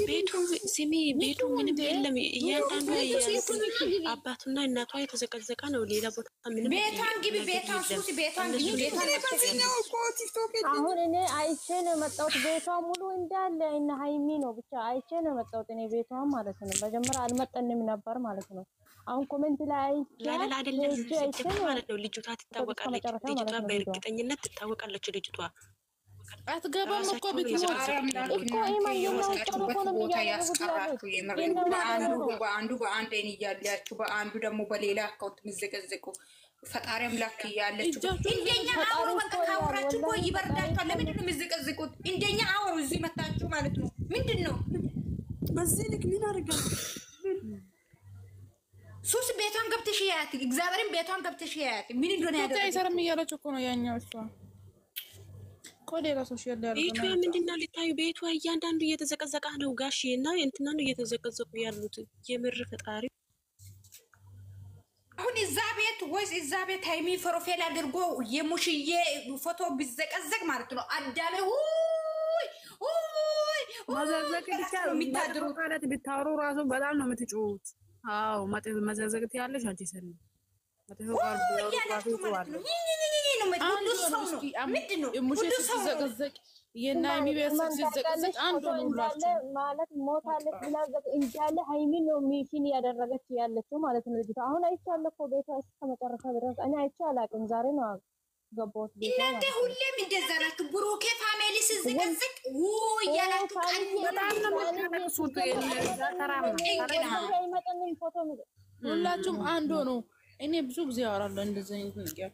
ቤቱ ሲሚ ቤቱ ምንም የለም እያንዳንዱ አባቱና እናቷ የተዘቀዘቀ ነው ሌላ ቦታ ምንም ቤቷን ግቢ ቤቷን ሱሲ ቤቷን ግቢ ቤቷን አሁን እኔ አይቼ ነው መጣሁት ቤቷ ሙሉ እንዳለ እና ሃይሚ ነው ብቻ አይቼ ነው መጣሁት እኔ ቤቷን ማለት ነው መጀመሪያ አልመጣንም ነበር ማለት ነው አሁን ኮሜንት ላይ ያለ አይደለም ማለት ነው ልጅቷ ትታወቃለች ልጅቷ በእርግጠኝነት ትታወቃለች ልጅቷ አትገባም እኮ ቢትሞት እኮ ቦታ ያስቀራችሁ በአንዱ በአንድ አይን እያላችሁ በአንዱ ደግሞ በሌላ አካውንት ምዘቀዘቁ ፈጣሪ አምላክ ያለችሁ እንደኛ አውሩ በቃ ካወራችሁ ቆይ ይበርዳችኋል ለምንድን ነው የምዘቀዝቁት እንደኛ አውሩ እዚህ መታችሁ ማለት ነው ምንድነው በዚህ ልክ ምን አድርገው ሱስ ቤቷን ገብተሽ ያያት እግዚአብሔርን ቤቷን ገብተሽ ያያት ምን እንደሆነ ያደረገ አይሰራም እያለች እኮ ነው ያኛው እሷ ኮሌራ ሶሻል ያለው ቤቱ ምንድነው ልታዩ ቤቱ እያንዳንዱ እየተዘቀዘቀ ነው ጋሽና እንትና ነው እየተዘቀዘቁ ያሉት የምር ፈጣሪ አሁን እዛ ቤት ወይስ እዛ ቤት ሃይሚ ፕሮፋይል አድርጎ የሙሽዬ ፎቶ ቢዘቀዘቅ ማለት ነው አዳለ መዘዘቅ ብቻ የሚታድሩ ማለት ቢታወሩ ራሱ በጣም ነው የምትጮሁት አዎ መዘዘቅት ያለሽ አንቺ ሰኒ መተፈ ጋር ቢያወሩ ራሱ ይዋል ሁሉ ሰው ነው ምንድነው ሁሉ ሰው ዘቀዘቅ የናይሚ ቤተሰብ ሲዘቀዘቅ አንዱ ነው ማለት ሞታለች ብላ እንጃለ ሃይሚ ነው ሚሽን ያደረገች ያለችው ማለት ነው ልጅቷ አሁን አይቻለሁ እኮ ቤቷ እስከ መጨረሻ ድረስ እኔ አይቼ አላውቅም ዛሬ ነው ገባሁት ቤቷ እናንተ ሁሌም እንደዛ ናችሁ ብሩኬ ፋሚሊ ሲዘቀዘቅ ያላችሁ በጣም ነው የምትነሱት ሁላችሁም አንዱ ነው እኔ ብዙ ጊዜ አወራለሁ እንደዚህ አይነት ነገር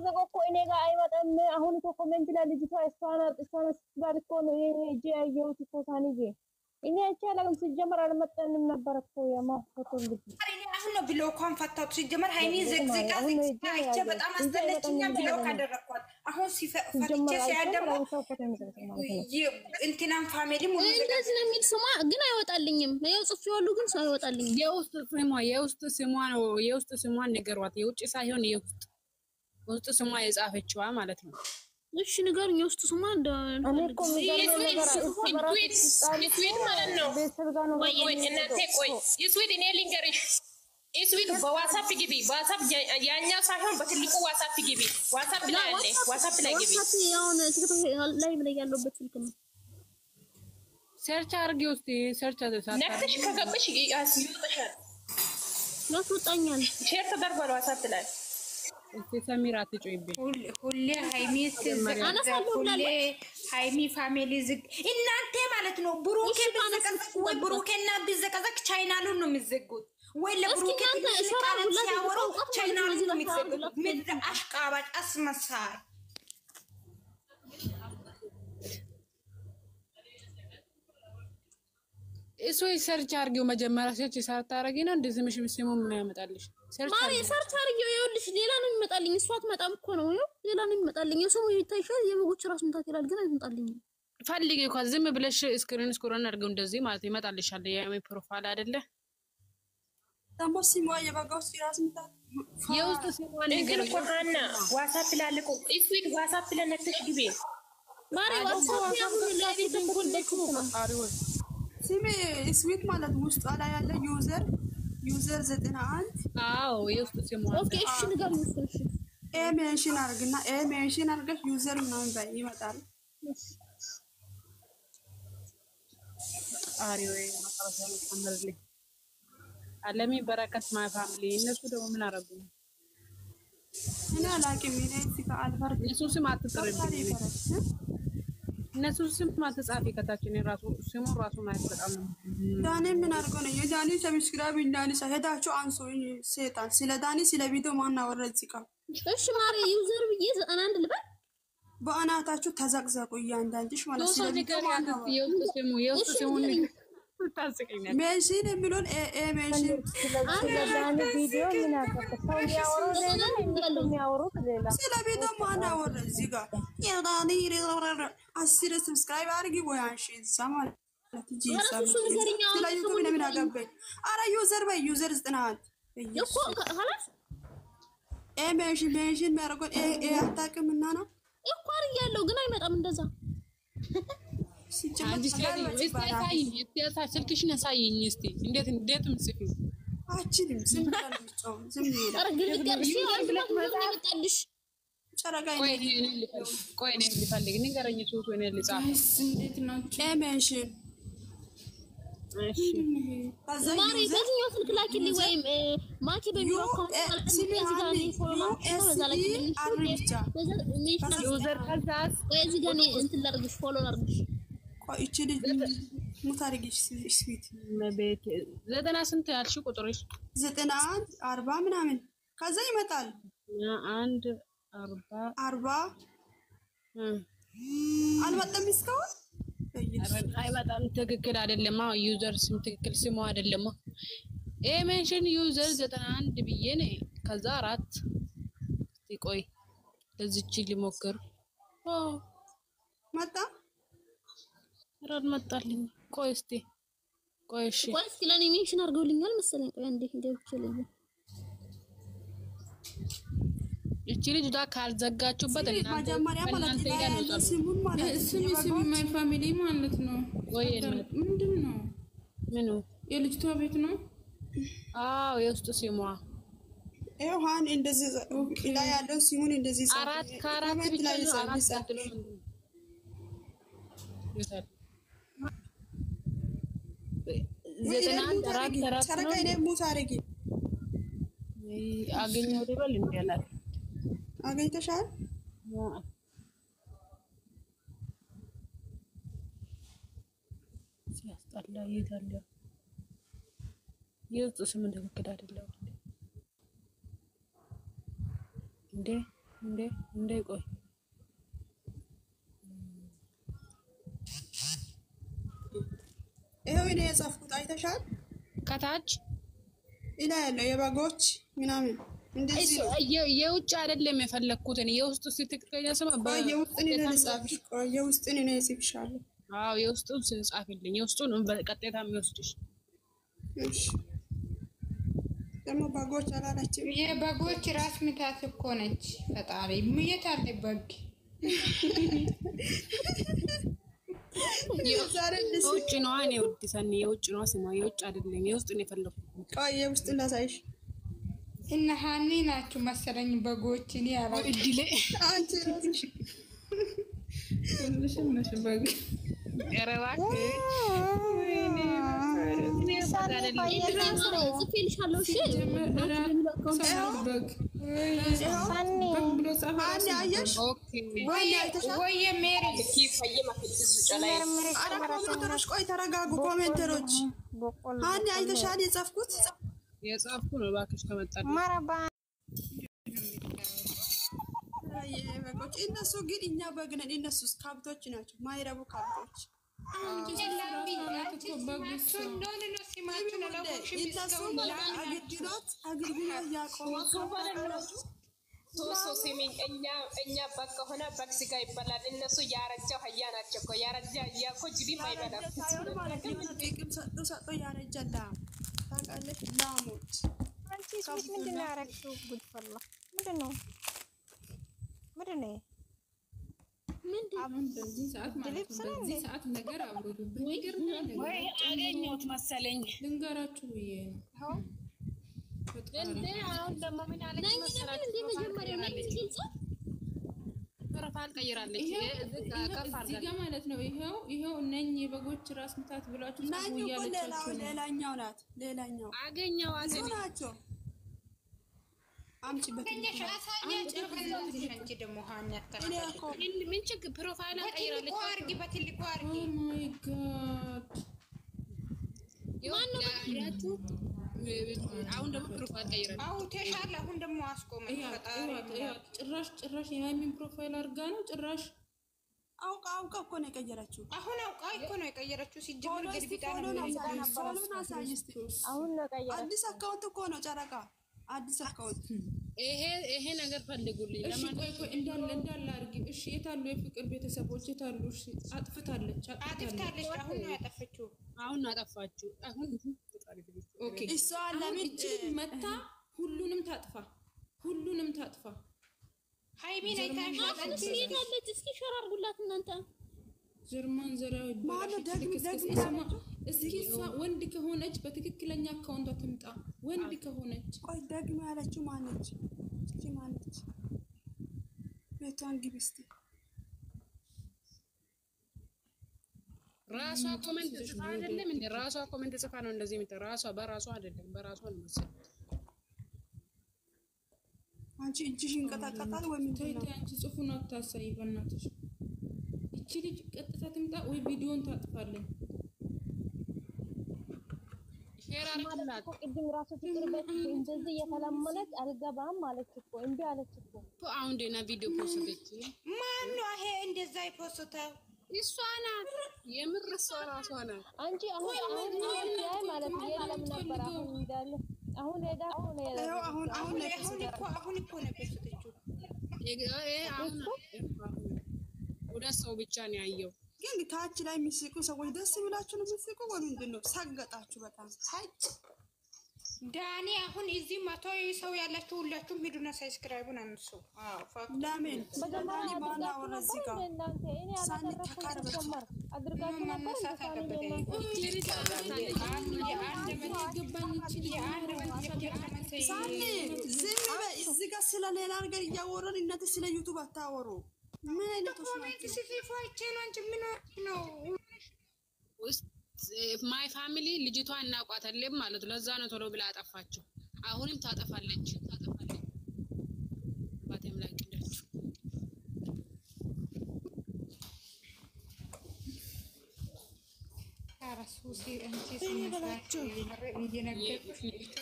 ዘቆ እኔ ጋር አይመጣም አሁን እኮ ኮሜንት ላይ ልጅቷ እሷን ጋር እኮ ነው እጄ ያየሁት እኮ ሳንዬ እኔ አይቻልም ሲጀመር አልመጣንም ነበር እኮ የማፎቶ ልጅ እኔ አሁን ነው ብሎ ኮንፈታቱ ሲጀመር ሃይሚ ዘግዘጋ አይቼ በጣም አስተለችኛ ብሎ ካደረኳት አሁን ሲፈትቼ ሲያደም እንትናን ፋሚሊ ሙሉ እንደዚህ ነው የሚል ስሟ ግን አይወጣልኝም ያው ጽፌዋለሁ ግን ሰው አይወጣልኝም የውስጥ ስሟን ነገሯት የውጭ ሳይሆን ውስጥ ስሟ የጻፈችዋ ማለት ነው እሺ ንገሩኝ ውስጥ ስሟ እንደ እኔ እኮ ስዊት ማለት ነው ወይ እናንተ ቆይ ስዊት እኔ ልንገርሽ ስዊት በዋትስአፕ ግቢ በዋትስአፕ ያኛው ሳይሆን በትልቁ ዋትስአፕ ግቢ ዋትስአፕ ላይ አለ ዋትስአፕ ላይ ግቢ ዋትስአፕ ያውን ቲክቶክ ላይ ምን ያለበት ስልክ ነው ሰርች አድርጊ ውስጥ ሰርች አድርጊ ነክተሽ ከገበሽ ያስይውጥሻል ያስወጣኛል ሼር ተደርጓል ዋትስአፕ ላይ ሰሚራ አትጮይብኝ ሁሌ ሃይሚ ሃይሚ ፋሚሊ ዝግ እናንተ ማለት ነው ብሩኬ ቢዘቀዘቅ ወይ ብሩኬና ቢዘቀዘቅ ቻይናሉን ነው የሚዘጉት ወይ ለብሩኬ ቃላት ሲያወሩ ቻይናሉን ነው የሚዘጉት ምድር አሽቃባጭ አስመሳይ እሱ ሰርች አድርጊው መጀመሪያ ሰርች ሳታረጊና እንደዚህ ምሽምሽሙ ምን ያመጣልሽ ማሪ ሰርች አድርጊው ይኸውልሽ ሌላ ነው የሚመጣልኝ እሷ አትመጣም እኮ ነው ሌላ ነው የሚመጣልኝ የሰሙ ይታይሻል የበጎች ራስ ምታት ይላል ግን አይመጣልኝ ፈልጊ እኮ ዝም ብለሽ ስክሪን አድርገው እንደዚህ ማለት ይመጣልሻል የሚ ፕሮፋይል አይደለ ደግሞ ሲሟ የበጋው ራስ ምታት የውስጥ ሲሟ ነገር ቆራና ዋትስአፕ ላልቁ ስዊት ዋትስአፕ ለነክተሽ ግቢ ማሪ ዋትስአፕ ያሁን ላይ ተንኩልኩ ሲሚ ስዊት ማለት ውስጥ ላይ ያለ ዩዘር 91 አዎ የውስጥ ሲሟ ኦኬ እሺ ንገሩኝ እሺ ሜንሽን አድርግና ሜንሽን አድርገሽ ዩዘር ምናምን ባይ ይመጣል አሪው ማቀራሰሉ ተመርልኝ አለሚ በረከት ማይ ፋሚሊ እነሱ ደግሞ ምን አረጉ እኔ አላውቅም እኔ ሲካ አልፈርድ እነሱ ስም አትጥሪብኝ እነሱ ስም ማተጻፊ ከታችን ራሱ ስሙ ራሱ ማለት በጣም ነው ዳኒ ምን አድርጎ ነው የዳኒ ሰብስክራይብ እንዳኒ ሰሄዳችሁ አንሶ ሰይጣን ስለ ዳኒ ስለ ቪዲዮ ማን አወራ እዚህ ጋር እሺ ማሪ ዩዘር ብዬ 91 ልበል በአናታችሁ ተዘቅዘቁ እያንዳንድሽ ማለት ስለ ቪዲዮ ማን አወራ የውስጥ ስሙ ታስቀኛል ሜንሽን የሚሉን ሜንሽን ስለ ዳኒ ቪዲዮ ምን ያወሩት ሌላ ስለ ቪዲዮ ማን አወራ እዚህ ጋር የዳኒ አስር ሰብስክራይብ አድርጊ ወይ አንሺ ሰማል ስለ ዩቲዩብ ምን አገባኝ አረ ዩዘር በይ ዩዘር 91 እኮ خلاص ሜንሽን የሚያደርገው አታውቅም እና ነው እኮ አር ያለው ግን አይመጣም እንደዛ ስልክሽን ያሳይኝ እስቲ እንዴት ምጽፊው አችልም ዝም ማሪ በዚህኛው ስልክ ላኪልኝ ወይም ማኪ በሚለው አካውንት ዩዘር ከዛስ እዚህ ጋር እንትን ላድርግሽ ፎሎ ላድርግሽ ሙታርግሽ ስዊት ለቤት 90 ስንት ያልሽ ቁጥርሽ 91 40 ምናምን ከዛ ይመጣል 1 40 አልመጣም እስካሁን አይመጣም ትክክል አይደለም ዩዘር ስም ትክክል ስሙ አይደለም ሜንሽን ዩዘር 91 ብዬ ነው ከዛ 4 ቆይ ለዚች ሊሞክር መጣ ረድ መጣልኝ ቆይ እስቲ ቆይ እሺ ቆይ እስኪ ለኔ ሜንሽን አድርገውልኛል መሰለኝ ቆይ አንዴ ገብቼልኝ እቺ ልጅ ዳ ካልዘጋችሁበት እና መጀመሪያ ማለት ነው ስሙን ማለት ስሙ ማይ ፋሚሊ ማለት ነው ወይ ምንድነው ምኑ የልጅቷ ቤት ነው አዎ የውስጥ ስሟ ኤውሃን እንደዚህ ላይ ያለው ስሙን እንደዚህ አራት ካራት ላይ ይሰጥሉ ዘጠና አራት አራት ሰረቀ እኔ ሙሳ አረጊ አገኘው ደበል እንዲያላል አገኝተሻል ሲያስጠላ ይታለ የውስጥ ስም ትክክል አይደለም እንዴ ቆይ ይሄው እኔ የጻፍኩት አይተሻል ከታች ኢላ ያለው የበጎች ምናምን እንደዚህ የውጭ አይደለም የፈለኩት እኔ የውስጡ ትክክለኛ ስም የውስጥን እኔ ልጻፍሽ የውስጥን እኔ ጽፍሻለሁ አዎ የውስጡን ጽፋልኝ የውስጡን በቀጥታ የሚወስድሽ እሺ ደግሞ በጎች አላላችሁ የበጎች ራስ ምታት እኮ ነች ፈጣሪ ምየት አለ በግ የውጭ ነው እኔ ወድሰን የውጭ ነው ስሟ የውጭ አይደለም የውስጥ ነው የፈለኩት ቆይ የውስጥ ላሳይሽ እና ሃኒ ናችሁ መሰለኝ በጎች እኔ ያለው እድሌ አንቺ ነሽ በግ ያረባክ ጽፌልሻለሁ እሺ በግ ብሎ ጻፈ ወይ ሜሪ ኮሜንተሮች ቆይ ተረጋጉ ኮሜንተሮች ሃኒ አይተሻል የጻፍኩት የጻፍኩ ነው እባክሽ ከመጣልኝ በጎች እነሱ ግን እኛ በግ ነን እነሱስ ካብቶች ናቸው ማይረቡ ካብቶች አገልግሎት ያቆማል ሶሶ ሲሚኝ እኛ በግ ከሆነ በግ ስጋ ይበላል እነሱ ያረጃው አህያ ናቸው እኮ ያረጃ አህያ እኮ ጅቢም አይበላም ጥቅም ሰጥቶ ያረጃላ ታውቃለች ላሞች አንቺ ስዊት ምንድን ነው ያደረግሽው ጉድ ፈላ ምንድን ነው በዚህ ሰዓት ማለት ነው በዚህ ሰዓት ነገር አብሮዱብኝ ነገር ወይ አገኘሁት መሰለኝ ልንገራችሁ ብዬ ነው እንዴ አሁን ደግሞ ምን አለች መሰላችሁ እንዴ መጀመሪያው ላይ ግልጽ ፕሮፋይል ቀይራለች እዚህ ጋር ማለት ነው ይሄው እነኚህ የበጎች ራስ ምታት ብላችሁ ጻፉ እያለቻችሁ ነው ሌላኛው ናት ሌላኛው አገኘው ናቸው አምጪ በትንሽ አንቺ ደግሞ ሃኒያት ምን ችግር ፕሮፋይል ቀይራለች አርጊ በትልቁ አርጊ ማይ ጋድ ማነው ያያችሁ አሁን ደግሞ ፕሮፋይል ቀይራለች አው ተሻለ አሁን ደግሞ አስቆመኝ ፈጣሪ ጭራሽ የሃይሚን ፕሮፋይል አርጋ ነው ጭራሽ አውቃ እኮ ነው የቀየረችው አሁን አውቃ እኮ ነው የቀየረችው ሲጀምር ግድቢታ ነው አሁን ነው ቀየረ አዲስ አካውንት እኮ ነው ጨረቃ አዲስ አካውንት ይሄ ነገር ፈልጉልኝ ለማለት እንዳለ አርጊ እሺ የታሉ የፍቅር ቤተሰቦች የታሉ እሺ አጥፍታለች አሁን ነው ያጠፈችው አሁን አጠፋችሁ አሁን ኦኬ እሷ ለምን መታ ሁሉንም ታጥፋ ሃይሚ ላይ ታሽላችሁ እስኪ ሸር አድርጉላት እናንተ ጀርመን ዘራው እስኪ እሷ ወንድ ከሆነች በትክክለኛ አካውንቷ ትምጣ። ወንድ ከሆነች ቆይ ደግማ ያለችው ማነች? እስኪ ማነች? ቤቷን ግቢ እስኪ። ራሷ ኮሜንት ጽፋ አይደለም እንዴ? ራሷ ኮሜንት ጽፋ ነው እንደዚህ የምትለው። ራሷ በራሷ አይደለም፣ በራሷ ነው መሰለኝ። አንቺ እጅሽ ይንቀጣቀጣል ወይ ምን ተይ አንቺ ጽፉን አታሳይ በእናትሽ። እቺ ልጅ ቀጥታ ትምጣ ወይ ቪዲዮን ታጥፋለች። ሼር አድርጉላት። ቅድም ራሱ ፍቅር ቤት እንደዚህ እየተለመነች አልገባም ማለች እኮ እምቢ አለች እኮ። አሁን ደህና ቪዲዮ ፖስቶች ማን ነው ይሄ እንደዛ ይፖስተው? እሷ ናት። የምር እሷ ራሷ ናት። አንቺ አሁን ያይ ማለት የለም ነበር አሁን እንዳለ አሁን ሄዳ አሁን እኮ ነው የፖስተችው። አሁን ሁለት ሰው ብቻ ነው ያየው። ግን ታች ላይ የሚስቁ ሰዎች ደስ ብላችሁ ነው የሚስቁ ወይ ምንድን ነው? ሰገጣችሁ በጣም ታች ዳኒ አሁን እዚህ 100 ሰው ያላችሁ ሁላችሁም ሂዱና ሰብስክራይቡን አንሱ። ፋክት ለምን በዳኒ ባና ወረዚጋ ሳኒ ተካርበች አድርጋችሁ ነበር ሳኒ ዝም በይ። እዚህ ጋር ስለ ሌላ ነገር እያወራን እናንተ ስለ ዩቲዩብ አታወሩ። ምን አይነቶች ናቸው? ሲፋይቼን አንቺ ምን ነው ማይ ፋሚሊ ልጅቷ እናቋታለን ማለት ለዛ ነው ቶሎ ብላ አጠፋችሁ። አሁንም ታጠፋለች። ባቴም ላይ እንደዚህ አራሱሲ አንቺ ሲነግራችሁ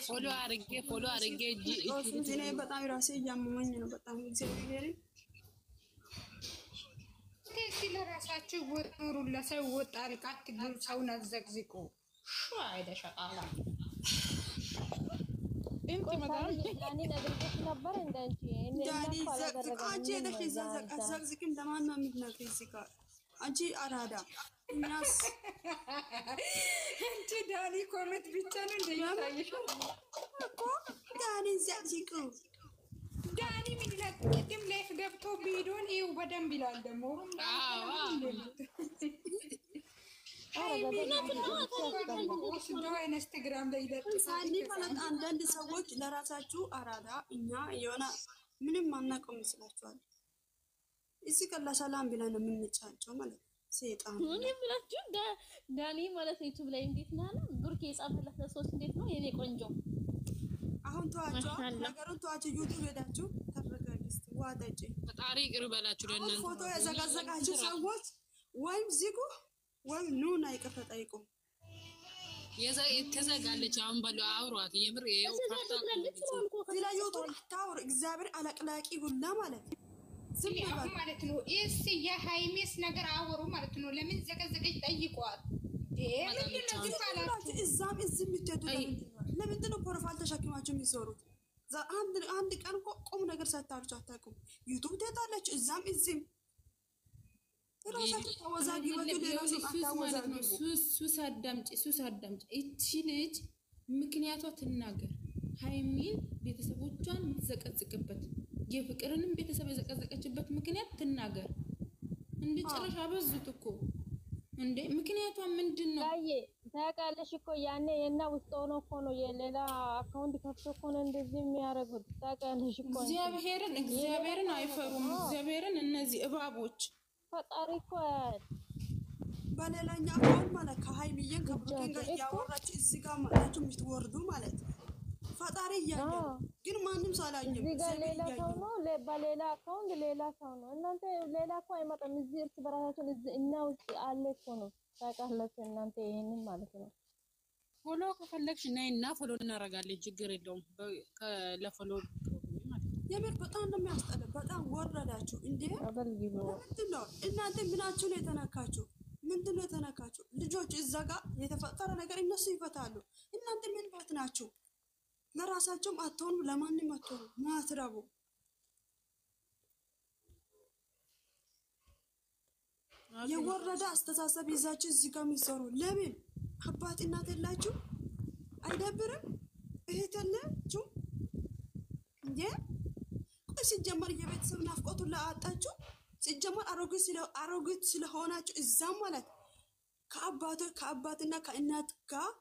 ፎሎ አድርጌ እኔ በጣም ራሴ እያመመኝ ነው። በጣም እግዚአብሔር ለራሳችሁ ወጥሩ ለሰው ወጣል ቃት ግን ሰውን አዘግዝቁ አይደ ሸቃላ እንት መጋር ዳኒ ነግሬሽ ነበር እንዳንቺ ዳኒ አንቺ ሄደሽ ዘግዝቅም ለማን ነው የምትነግሪው? እዚህ ጋር አንቺ አራዳ እናስ አንቺ ዳኒ ኮሜንት ብቻ ነው እንደይታየሽ እኮ ዳኒ ዘግዝቁ ዳኒ ምን ይላል? ቅድም ላይፍ ገብቶ ቢዶን ይው በደንብ ይላል ደግሞ ኢንስታግራም ላይ ሳኒ ማለት አንዳንድ ሰዎች ለራሳችሁ አራዳ እኛ የሆነ ምንም ማናውቀው መስላችኋል። እዚህ ጋር ለሰላም ብለን ነው የምንጫጫው ማለት ሰይጣን ምን ብላችሁ ዳኒ ማለት ዩቲዩብ ላይ እንዴት ነው አለ ብሩክ የጻፈለት ለሶስት እንዴት ነው የኔ ቆንጆ። አሁን ተዋቸው ነገሩን ተዋቸው። ዩቲዩብ ሄዳችሁ ተረጋግስት ዋዳጭ ፈጣሪ ይቅር በላችሁ። ለእናንተ ፎቶ ያዘጋዘጋችሁ ሰዎች ወይም ዚጉ ወይም ኑና ይቅርታ ጠይቁ። ተዘጋለች። አሁን ባለው አውሯት የምር ይሄው ስለ ዩቲዩብ አታውሩ። እግዚአብሔር አለቅላቂ ሁላ ማለት ዝም ይባል ማለት ነው። እስ የሃይሜስ ነገር አወሩ ማለት ነው። ለምን ዘቀዘቀች ጠይቋት። እዛም እዚህ የምትሄዱ ለምንድን ነው ፕሮፋይል ተሸክማችሁ የሚሰሩት? አንድ ቀን እኮ ቁም ነገር ሳታወሩ አታውቁም። ዩቲዩብ ትሄዳላችሁ እዛም እዚህም ራሳችሁ ተወዛግባችሁ ሌሎችም አታወዛግቡ። ሱስ አዳምጪ። እቺ ልጅ ምክንያቷ ትናገር። ሃይሚን ቤተሰቦቿን የምትዘቀዝቅበት የፍቅርንም ቤተሰብ የዘቀዘቀችበት ምክንያት ትናገር። እንደ ጨረሻ በዙት እኮ እንዴ ምክንያቷ ምንድነው? ታውቃለሽ እኮ ያኔ የና ውስጥ ሆኖ እኮ ነው የሌላ አካውንት ከፍቶ እኮ ነው እንደዚህ የሚያደርጉት። ታውቃለሽ እኮ እግዚአብሔርን አይፈሩም። እግዚአብሔርን እነዚህ እባቦች ፈጣሪ እኮ በሌላኛ አካውንት ማለት ከሃይሚዬን ከብሩኬን ጋር እያወራችሁ እዚህ ጋር ማለቱ የምትወርዱ ማለት ፈጣሪ እያየ ግን ማንም ሰው አላየም። እዚህ ጋር ሌላ ሰው ነው በሌላ አካውንት ሌላ ሰው ነው። እናንተ ሌላ እኮ አይመጣም። እዚህ እርስ በራሳችን እና ውስጥ አለ እኮ ነው። ታውቃላችሁ እናንተ ይሄንን ማለት ነው። ፎሎ ከፈለግሽ ነይና ፎሎ እናደርጋለን። ችግር የለውም። ለፎሎ የምር በጣም ነው የሚያስጠላው። በጣም ወረዳችሁ እንዴ! ምንድን ነው እናንተ ምናችሁ ነው የተነካችሁ? ምንድን ነው የተነካችሁ? ልጆች እዛ ጋር የተፈጠረ ነገር እነሱ ይፈታሉ። እናንተ ምን ባት ናችሁ? ለራሳቸውም አትሆኑ፣ ለማንም አትሆኑ። ማትረቡ የወረደ አስተሳሰብ ይዛችሁ እዚህ ጋር የሚሰሩ ለምን? አባት እናት የላችሁ? አይደብርም? እህት የላችሁ እንዴ? ቆይ ሲጀመር የቤተሰብ ናፍቆቱን ላአጣችሁ ሲጀመር አሮጊት ስለሆናችሁ እዛም ማለት ከአባትና ከእናት ጋር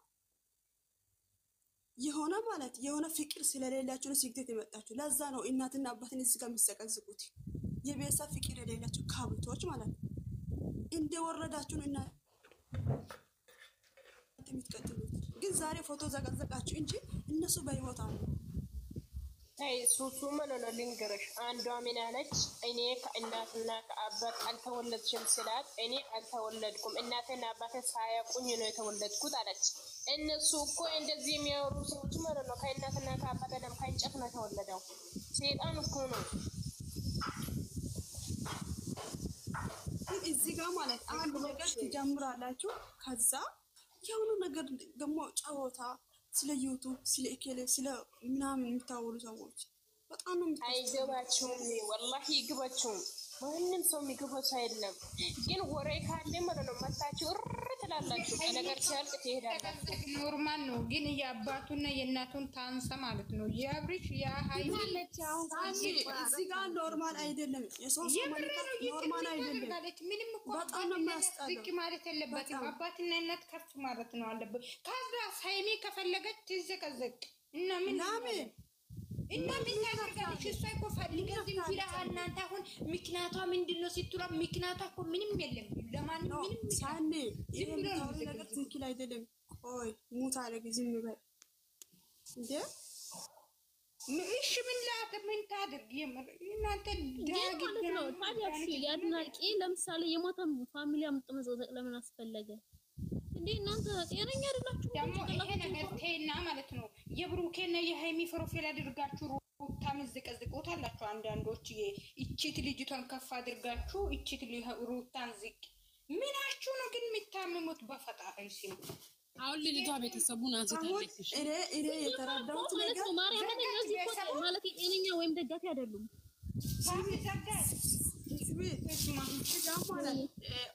የሆነ ማለት የሆነ ፍቅር ስለሌላችሁ ነው ስግደት የመጣችሁ። ለዛ ነው እናትና አባትን እዚህ ጋር የሚዘቀዝቁት። የቤተሰብ ፍቅር የሌላችሁ ካብቶች ማለት ነው። እንደወረዳችሁ እና የምትቀጥሉት ግን ዛሬ ፎቶ ዘቀዘቃችሁ እንጂ እነሱ በህይወት አሉ። አይ ሱሱ ማለት ነው። ልንገርሽ አንዷ ምን አለች? እኔ ከእናትና ከአባት አልተወለድሽም ስላት እኔ አልተወለድኩም እናቴና አባቴ ሳያውቁኝ ነው የተወለድኩት አለች። እነሱ እኮ እንደዚህ የሚያወሩ ሰዎች ማለት ነው ከእናትና ከአባቴ ደም ከእንጨት ነው የተወለደው። ሰይጣን እኮ ነው። እዚህ ጋር ማለት አንድ ነገር ትጀምራላችሁ። ከዛ የሆኑ ነገር ደግሞ ጨዋታ ስለ ዩቱብ ስለ ኢኬሌ ስለ ምናምን የምታወሩ ሰዎች በጣም ነው አይገባችሁም። ወላሂ ይግባችሁም። ማንም ሰው የሚገባው ሰው የለም። ግን ወሬ ካለ ማለት ነው መታችሁ ትላላችሁ። ነገር ሲያልቅ ትሄዳላችሁ። ኖርማል ነው። ግን የአባቱና የእናቱን ታንሰ ማለት ነው የአብሪሽ ያሃይማለች አሁን እዚህ ጋር ኖርማል አይደለም። የሶስት ኖርማል አይደለም። ምንም እኮ በጣም ነው የሚያስጠላው ማለት የለበትም። አባትና እናት ከፍ ማለት ነው አለበት። ከዛ ሳይሚ ከፈለገች ትዘቀዘቅ እና ምን እና ምን ታደርጋለች? እሷ እኮ ፈልጋ ዝም ብላ እናንተ አሁን ምክንያቷ ምንድነው ስትሉ ምክንያቷ እኮ ምንም የለም። ለማንም ምንም ሳኔ ይሄ ነገር ትክክል አይደለም። ቆይ ሙት አለግ ዝም በል እንዴ እሺ ምን ታደርግ? እናንተ ዳግ ነው ታዲያ እሺ ያድናቂ ለምሳሌ የሞተም ፋሚሊ አምጥመዘዘቅ ለምን አስፈለገ እንዴ? እናንተ ጤነኛ አይደላችሁ። ደግሞ ይሄ ነገር ተይና ማለት ነው የብሩኬና የሃይሚ ፕሮፋይል አድርጋችሁ ሩታ ምዝቀዝቁታላችሁ። አንዳንዶች እቺት ልጅቷን ከፍ አድርጋችሁ እቺት ሩታን ዝቅ ምናችሁ ነው ግን የምታምሙት? በፈጣሪ ሲም አሁን ልጅቷ ቤተሰቡን አንስታለች። እኔ የተረዳሁት ነገር ማርያም እንደዚህ ፎቶ ማለት ጤነኛ ወይም ደጋፊ አይደሉም።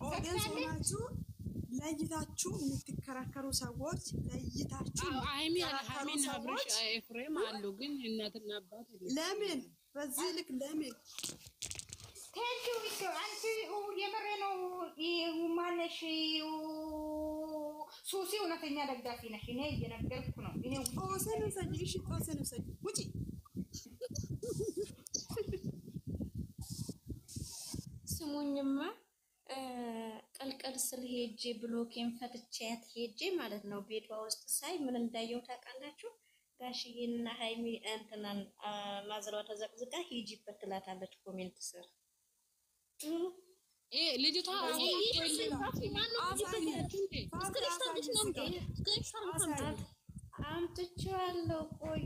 ኦዲየንስ ሆናችሁ ለይታችሁ የምትከራከሩ ሰዎች ለይታችሁ ሃይሚን አብርሽ ኤፍሬም አሉ። ግን እናትና አባት ለምን በዚህ ልክ ለምን ቴንኪው ቪዲዮ አንቺ የምሬ ነው ማለሽ ሱሲ እውነተኛ ደጋፊ ነሽ። እኔ እየነገርኩ ነው። እኔ ኦሰን ሰጂ እሺ ኦሰን ሰጂ ውጪ ስሙኝማ ቀልቀል ስል ሄጄ ብሎኬን ፈትቻት ሄጄ ማለት ነው ቤቷ ውስጥ ሳይ ምን እንዳየው ታውቃላችሁ? ጋሽዬና ሃይሚ እንትናን ማዝራው ተዘቅዝቃ ሂጂበት ትላታለች ኮሜንት ስር። ልጅቷ አምጥቼዋለሁ። ቆዩ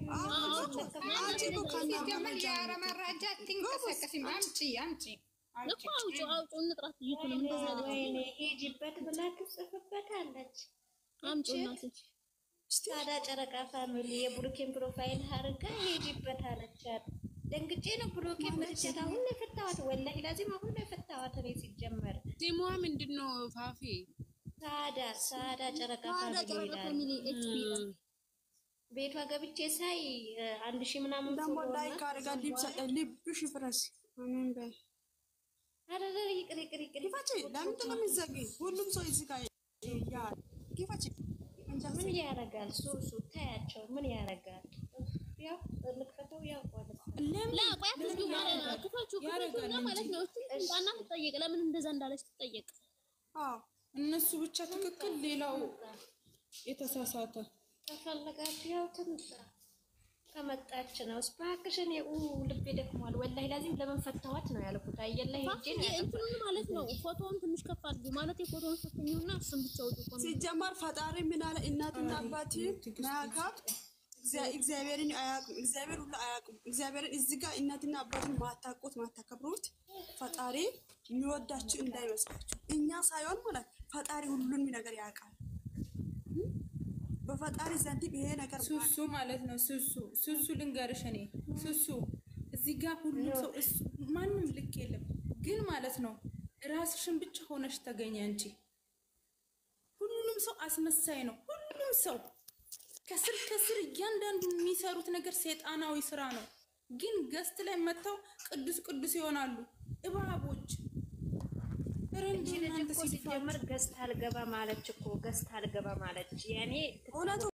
መራጃ ትንቀሳቀሲም አምጪ እኮ አውጪው እንጥራት ይቱንም እንደዛ ወይኔ ሂጂበት ብላ ትጽፍበታለች። አምጪው እናት ታዲያ ጨረቃ ፋሚሊ የብሩኬን ፕሮፋይል አድርጋ ሂጂበት አለቻት። ደንግጬ ነው ብሩኬን መርጨት አሁን ነው የፈታዋት። ወላሂ ላዚም አሁን ነው የፈታዋት። እኔ ሲጀመር ስሟ ምንድነው? ፋፊ ሳዳ ጨረቃ ፋሚሊ ይላል። ቤቷ ገብቼ ሳይ 1000 ምናምን ደግሞ ላይክ አድርጋ ልብሽ ፍረስ ምን በይ አረረ ይቅር ይፋቺ ለምንድን ነው የሚዘጊው? ሁሉም ሰው እዚህ ጋር ያያል። ይፋቺ ምን ያረጋል? ሱሱ ታያቸው ምን ያረጋል? ያው ልክፈተው ያው ቆያት ልጁ ማለት ነው ክፋችሁ ማለት ነው። እንኳን ትጠየቅ ለምን እንደዛ እንዳለች ትጠየቅ። እነሱ ብቻ ትክክል፣ ሌላው የተሳሳተ ተፈለጋችሁ ያው ትምጣ ከመጣች ነው ስፓክሽን ልቤ ደክሟል። ወላሂ ላዚም ለምን ፈታዋት ነው ያልኩት። አየላይ ሄጄ ነው እንትኑ ማለት ነው። ፎቶውን ትንሽ ከፍ አድርጉ ማለት የፎቶውን ሸፍኙና እሱን ብቻ ወጡ። ሲጀመር ፈጣሪ ምን አለ? እናትና አባት ማያውቃት እግዚአብሔርን አያውቁም። እግዚአብሔር ሁሉ አያውቁም። እግዚአብሔርን እዚህ ጋር እናትና አባትን ማታውቁት ማታከብሩት ፈጣሪ የሚወዳችሁ እንዳይመስላችሁ። እኛ ሳይሆን ማለት ፈጣሪ ሁሉን ነገር ያውቃል። በፈጣሪ ዘንድ ይሄ ነገር ሱሱ ማለት ነው። ሱሱ ልንገርሽ፣ እኔ ሱሱ እዚህ ጋር ሁሉም ሰው ማንም ልክ የለም ግን ማለት ነው ራስሽን ብቻ ሆነሽ ተገኘ እንጂ ሁሉም ሰው አስመሳይ ነው። ሁሉም ሰው ከስር እያንዳንዱ የሚሰሩት ነገር ሰይጣናዊ ስራ ነው። ግን ገስት ላይ መጥተው ቅዱስ ይሆናሉ። እባቦች እንጂ ልጅ እኮ ሲጀመር ገዝታ አልገባ ማለች እኮ ገዝታ አልገባ ማለች ያኔ